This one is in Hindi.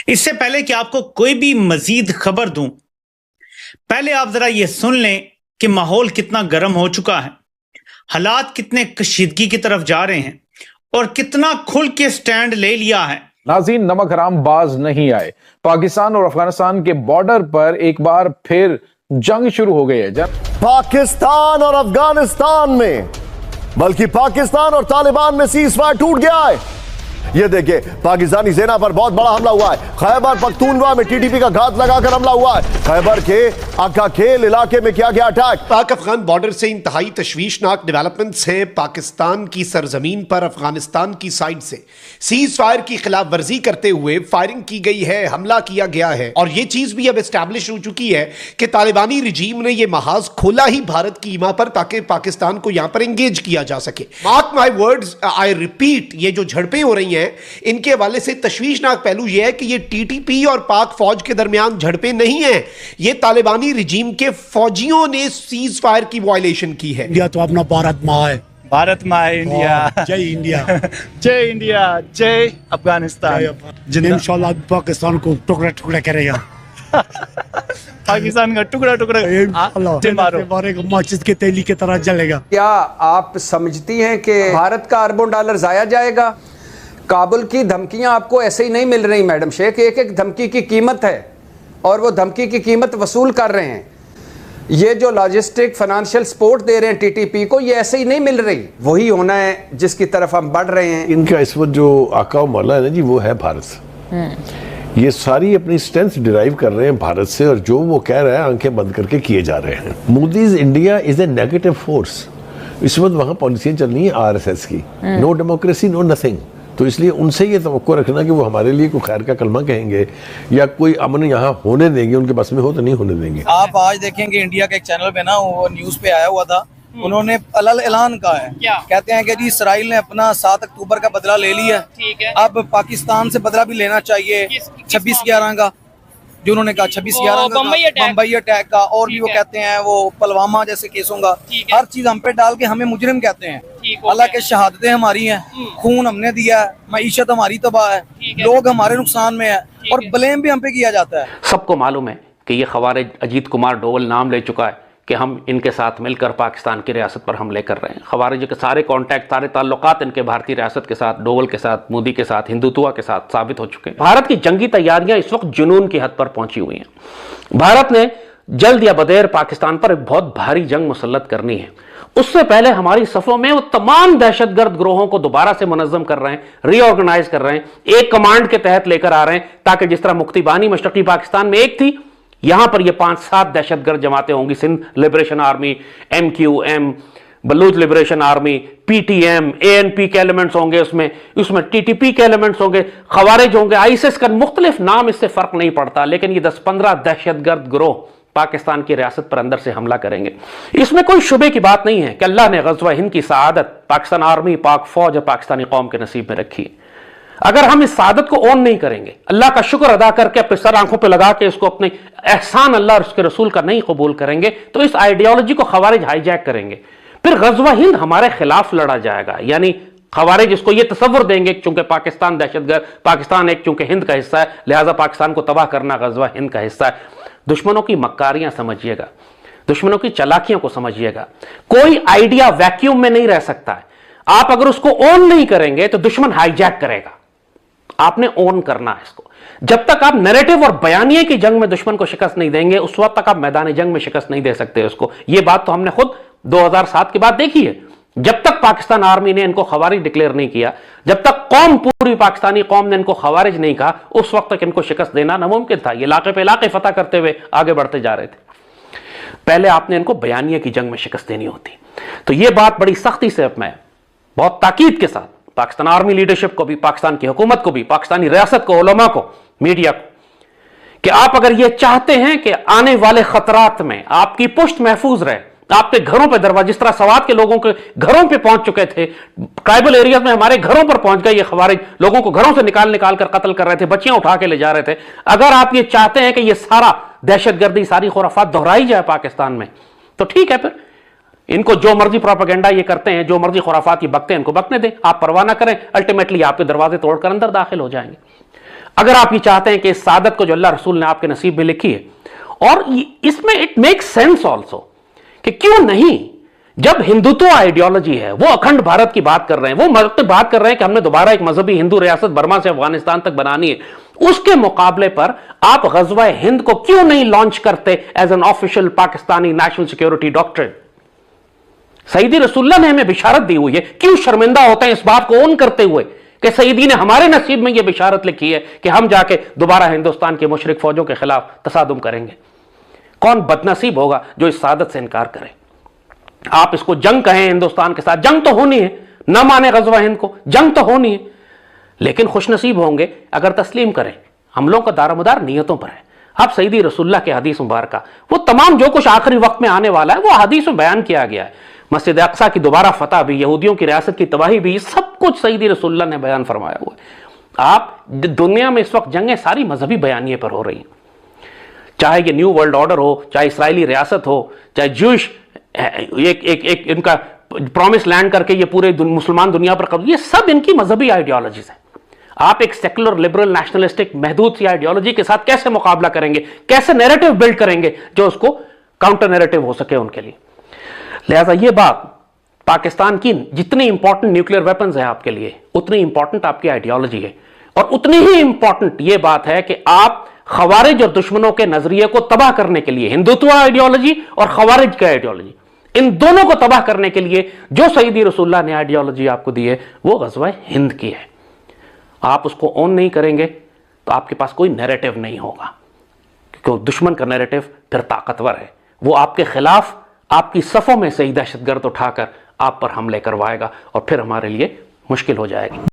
इससे पहले कि आपको कोई भी मजीद खबर दूं, पहले आप जरा ये सुन लें कि माहौल कितना गर्म हो चुका है, हालात कितने कशीदगी की तरफ जा रहे हैं और कितना खुल के स्टैंड ले लिया है। नाज़रीन, नमक हराम बाज नहीं आए। पाकिस्तान और अफगानिस्तान के बॉर्डर पर एक बार फिर जंग शुरू हो गई है। पाकिस्तान और अफगानिस्तान में, बल्कि पाकिस्तान और तालिबान में सीज़फायर टूट गया है। ये देखिए, पाकिस्तानी सेना पर बहुत बड़ा हमला हुआ है। खैबर पख्तूनख्वा में टीटीपी का घात लगाकर हमला हुआ है। खैबर के अक्का खेल इलाके में किया गया अटैक। पाक अफगान बॉर्डर से इंतहाई तशवीशनाक डेवलपमेंट्स हैं। पाकिस्तान की सरजमीन पर अफगानिस्तान की साइड से सीज फायर की खिलाफ वर्जी करते हुए फायरिंग की गई है, हमला किया गया है। और यह चीज भी अब एस्टैब्लिश हो चुकी है कि तालिबानी रिजीम ने यह महाज खोला ही भारत की ईमा पर ताकि पाकिस्तान को यहां पर एंगेज किया जा सके। Mark my words, I repeat, ये जो झड़पें हो रही हैं इनके हवाले से तशवीशनाक पहलू यह है कि ये टीटीपी और पाक फौज के दरमियान झड़पें नहीं है, ये तालिबानी रिजीम के फौजियों ने सीज फायर की वायलेशन की है। इंडिया तो अपना भारत माँ है, भारत माँ है इंडिया। जय इंडिया। जय इंडिया, जय अफगानिस्तान। इंशाल्लाह पाकिस्तान को टुकड़ा टुकड़ा करेगा। पाकिस्तान का टुकड़ा टुकड़ा मारेगा, माचिस के तेली की तरह जलेगा। क्या आप समझती हैं कि भारत का अरबों डॉलर जाया जाएगा? काबुल की धमकियां आपको ऐसे ही नहीं मिल रही मैडम शेख, एक एक धमकी की कीमत है और वो धमकी की कीमत वसूल कर रहे हैं। ये जो लॉजिस्टिक फाइनेंशियल सपोर्ट दे रहे हैं टीटीपी को, ये ऐसे ही नहीं मिल रही। वही होना है जिसकी तरफ हम बढ़ रहे हैं। इनका इस वक्त जो आका मौला है ना जी, वो है भारत। ये सारी अपनी स्ट्रेंथ डिराइव कर रहे हैं भारत से, और जो वो कह रहे हैं आंखें बंद करके किए जा रहे हैं। Modi's India is a negative force. इस वक्त वहाँ पॉलिसियाँ चल रही हैं आरएसएस की, नो डेमोक्रेसी नो नथिंग। तो इसलिए उनसे ये तवक्को रखना कि वो हमारे लिए कोई खैर का कलमा कहेंगे या कोई अमन यहाँ होने देंगे, उनके बस में हो तो नहीं होने देंगे। आप आज देखेंगे इंडिया के एक चैनल पे ना, वो न्यूज पे आया हुआ था, उन्होंने अलल ऐलान कहा है। क्या कहते हैं कि जी इसराइल ने अपना 7 अक्टूबर का बदला ले लिया, ठीक है, अब पाकिस्तान से बदला भी लेना चाहिए 26/11 का, जो उन्होंने कहा 26/11 बम्बई अटैक का, और भी वो कहते हैं वो पुलवामा जैसे केसों का। हर चीज हम पे डाल के हमें मुजरिम कहते हैं। हालांकि शहादतें हमारी हैं, खून हमने दिया है, मईशत हमारी तबाह है, लोग हमारे नुकसान में है, और ब्लेम भी हम पे किया जाता है। सबको मालूम है कि ये खवारिज अजीत कुमार डोवल नाम ले चुका है कि हम इनके साथ मिलकर पाकिस्तान की रियासत पर हमले कर रहे हैं। खवारिज के सारे कॉन्टैक्ट, सारे ताल्लुकात इनके भारतीय रियासत के साथ, डोवल के साथ, मोदी के साथ, हिंदुत्व के साथ साबित हो चुके हैं। भारत की जंगी तैयारियां इस वक्त जुनून की हद पर पहुंची हुई हैं। भारत ने जल्द या बदेर पाकिस्तान पर एक बहुत भारी जंग मुसल्लत करनी है। उससे पहले हमारी सफों में वो तमाम दहशतगर्द ग्रोहों को दोबारा से मुनज़्ज़म कर रहे हैं, रीऑर्गेनाइज कर रहे हैं, एक कमांड के तहत लेकर आ रहे हैं, ताकि जिस तरह मुक्ति बानी मशरकी पाकिस्तान में एक थी, यहां पर ये 5-7 दहशतगर्द जमातें होंगी। Sindh liberation army, MQM, Baloch liberation army, PTM, ANP के एलिमेंट्स होंगे, उसमें TTP के एलिमेंट्स होंगे, खवारिज होंगे, आईसिस का मुख्तलिफ नाम, इससे फर्क नहीं पड़ता, लेकिन ये 10-15 दहशतगर्द ग्रोह पाकिस्तान की रियासत पर अंदर से हमला करेंगे। इसमें कोई शुबे की बात नहीं है कि अल्लाह ने ग़ज़वा हिंद की सआदत पाकिस्तान आर्मी, पाक फौज और पाकिस्तानी कौम के नसीब में रखी है। अगर हम इस सादत को ऑन नहीं करेंगे, अल्लाह का शुक्र अदा करके अपने सर आंखों पे लगा के इसको अपने एहसान अल्लाह और उसके रसूल का नहीं कबूल करेंगे, तो इस आइडियोलॉजी को खवारिज हाईजैक करेंगे। फिर ग़ज़वा हिंद हमारे खिलाफ लड़ा जाएगा। यानी खवारिज इसको ये तसव्वुर देंगे चूंकि पाकिस्तान दहशतगर्द, पाकिस्तान एक चूंकि हिंद का हिस्सा है, लिहाजा पाकिस्तान को तबाह करना ग़ज़वा हिंद का हिस्सा है। दुश्मनों की मक्कारियां समझिएगा, दुश्मनों की चालाकियों को समझिएगा। कोई आइडिया वैक्यूम में नहीं रह सकता है। आप अगर उसको ऑन नहीं करेंगे तो दुश्मन हाईजैक करेगा। आपने ऑन करना है इसको। जब तक आप नैरेटिव और बयानिए की जंग में दुश्मन को शिकस्त नहीं देंगे, उस वक्त तक आप मैदान जंग में शिकस्त नहीं दे सकते उसको। यह बात तो हमने खुद 2007 के बाद देखी है। जब तक पाकिस्तान आर्मी ने इनको खवारिज डिक्लेयर नहीं किया, जब तक कौम, पूरी पाकिस्तानी कौम ने इनको खवारिज नहीं कहा, उस वक्त तक इनको शिकस्त देना नामुमकिन था। ये इलाके पे इलाके फतह करते हुए आगे बढ़ते जा रहे थे। पहले आपने इनको बयानिए की जंग में शिकस्त देनी होती। तो यह बात बड़ी सख्ती से मैं बहुत ताकीद के साथ पाकिस्तान आर्मी लीडरशिप को भी, पाकिस्तान की हुकूमत को भी, पाकिस्तानी रियासत को, उलमा को, मीडिया को, कि आप अगर यह चाहते हैं कि आने वाले खतरात में आपकी पुश्त महफूज रहे, आपके घरों पे दरवाजे, जिस तरह सवात के लोगों के घरों पे पहुंच चुके थे, ट्राइबल एरिया में हमारे घरों पर पहुंच गए ये खवारिज, लोगों को घरों से निकाल कर कत्ल कर रहे थे, बच्चियां उठा के ले जा रहे थे। अगर आप ये चाहते हैं कि ये सारा दहशतगर्दी, सारी खुराफात दोहराई जाए पाकिस्तान में, तो ठीक है, फिर इनको जो मर्जी प्रोपेगेंडा ये करते हैं, जो मर्जी खुराफात ये बकते हैं, इनको बकने दें, आप परवाह ना करें। अल्टीमेटली आपके दरवाजे तोड़कर अंदर दाखिल हो जाएंगे। अगर आप ये चाहते हैं कि इस सादत को जो अल्लाह रसूल ने आपके नसीब में लिखी है, और इसमें इट मेक्स सेंस ऑल्सो कि क्यों नहीं, जब हिंदुत्व आइडियोलॉजी है, वो अखंड भारत की बात कर रहे हैं, वो बात कर रहे हैं कि हमने दोबारा एक मजहबी हिंदू रियासत बर्मा से अफगानिस्तान तक बनानी है, उसके मुकाबले पर आप गज़वा हिंद को क्यों नहीं लॉन्च करते as an official Pakistani national security doctrine? सईदी रसूलुल्लाह ने हमें बिशारत दी हुई है, क्यों शर्मिंदा होते हैं इस बात को ओन करते हुए कि सईदी ने हमारे नसीब में यह बिशारत लिखी है कि हम जाके दोबारा हिंदुस्तान की मुशरिक फौजों के खिलाफ तसादुम करेंगे? कौन बदनसीब होगा जो इस सादत से इनकार करे? आप इसको जंग कहें हिंदुस्तान के साथ, जंग तो होनी है, न माने गज़वा हिंद को, जंग तो होनी है, लेकिन खुशनसीब होंगे अगर तस्लीम करें। हम लोगों का दारोमदार नीयतों पर है। अब सईदी रसूलुल्लाह के हदीस मुबारक, वो तमाम जो कुछ आखिरी वक्त में आने वाला है वो हदीस में बयान किया गया है। मस्जिद अक्सा की दोबारा फतह भी, यहूदियों की रियासत की तबाही भी, सब कुछ सईदी रसूलुल्लाह ने बयान फरमाया हुआ है। आप दुनिया में इस वक्त जंगें सारी मजहबी बयानिए पर हो रही हैं, चाहे ये न्यू वर्ल्ड ऑर्डर हो, चाहे इसराइली रियासत हो, चाहे ज्यूश एक इनका प्रॉमिस लैंड करके ये पूरे मुसलमान दुनिया पर कब्जा, ये सब इनकी मजहबी आइडियोलॉजीज हैं। आप एक सेकुलर लिबरल नेशनलिस्टिक महदूद सी आइडियोलॉजी के साथ कैसे मुकाबला करेंगे, कैसे नैरेटिव बिल्ड करेंगे जो उसको काउंटर नैरेटिव हो सके उनके लिए? लिहाजा ये बात, पाकिस्तान की जितनी इंपॉर्टेंट न्यूक्लियर वेपन्स है आपके लिए, उतनी इंपॉर्टेंट आपकी आइडियोलॉजी है, और उतनी ही इंपॉर्टेंट ये बात है कि आप खवारिज और दुश्मनों के नजरिए को तबाह करने के लिए, हिंदुत्व आइडियोलॉजी और खवारिज की आइडियोलॉजी, इन दोनों को तबाह करने के लिए जो सईदी रसूलुल्लाह ने आइडियोलॉजी आपको दी है वो गज़वा हिंद की है। आप उसको ऑन नहीं करेंगे तो आपके पास कोई नैरेटिव नहीं होगा, क्योंकि दुश्मन का नैरेटिव फिर ताकतवर है, वो आपके खिलाफ आपकी सफ़ों में से ही दहशतगर्द उठाकर आप पर हमले करवाएगा और फिर हमारे लिए मुश्किल हो जाएगी।